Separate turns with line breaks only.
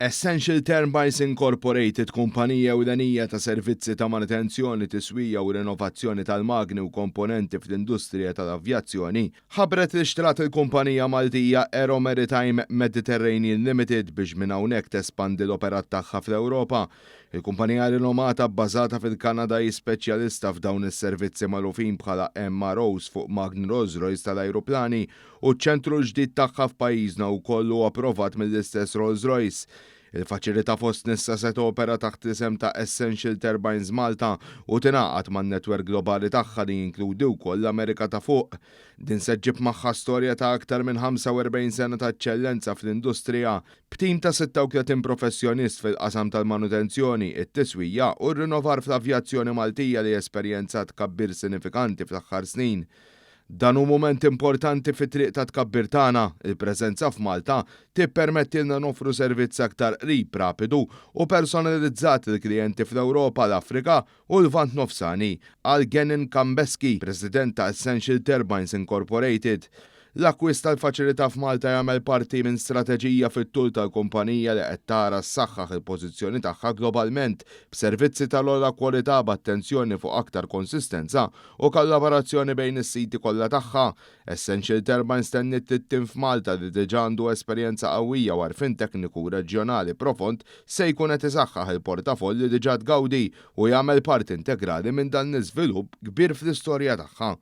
Essential Turbines Incorporated, kumpanija ewlenija ta' servizzi ta' manutenzjoni, tiswija u rinnovazzjoni tal-magni u komponenti fl-industrija tal-avjazzjoni, ħabret li xtrat il-kumpanija Maltija Aero Maritime Mediterranean Limited biex minn hawnhekk tespandi l-operat tagħha fl-Ewropa. Il-kumpanija rinomata bbażata fil-Kanada speċjalista f'dawn is-servizzi magħrufin bħala MROs fuq magni Rolls-Royce tal-ajruplani u ċ-ċentru ġdid tagħha f'pajjiżna wkoll huwa approvat mill-istess Rolls-Royce. Il-faċilità fost nissa se opera taħt isem ta' Essential Turbines Malta u tingħaqad man-netwerk globali tagħha li jinkludi wkoll l-Amerika ta' fuq. Din se ġġib magħha storja ta' aktar minn 45 sena ta' eċċellenza fl-industrija, b'tim ta' 36 professjonist fil-qasam tal-manutenzjoni, it-tiswija u r-rinnovar fl-avjazzjoni Maltija li esperjenzat tkabbir sinifikanti fl-aħħar snin. Dan hu mument importanti fit-triq ta' tkabbir tagħna, il-preżenza f'Malta tippermettilna nofru servizz aktar qrib, rapidu u personalizzat lill klijenti fl-Ewropa, l-Afrika u l-Lvant Nofsani, għal Genin Kambeski, President ta' Essential Turbines Incorporated. L-akkwist tal-faċilità f'Malta jagħmel parti minn strateġija fit-tul tal-kumpanija li qed tara ssaħħaħ il-pożizzjoni tagħha globalment b'servizzi tal-ogħla kwalità b'attenzjoni fuq aktar konsistenza u kollaborazzjoni bejn is-siti kollha tagħha. Essential Turbines tennit tittim f'Malta li diġà għandu esperjenza qawwija u għarfien tekniku reġjonali profond se jkun qed isaħħaħ il-portafoll li diġà tgawdi u jagħmel parti integrali minn dan l-iżvilupp kbir fl-istorja tagħha.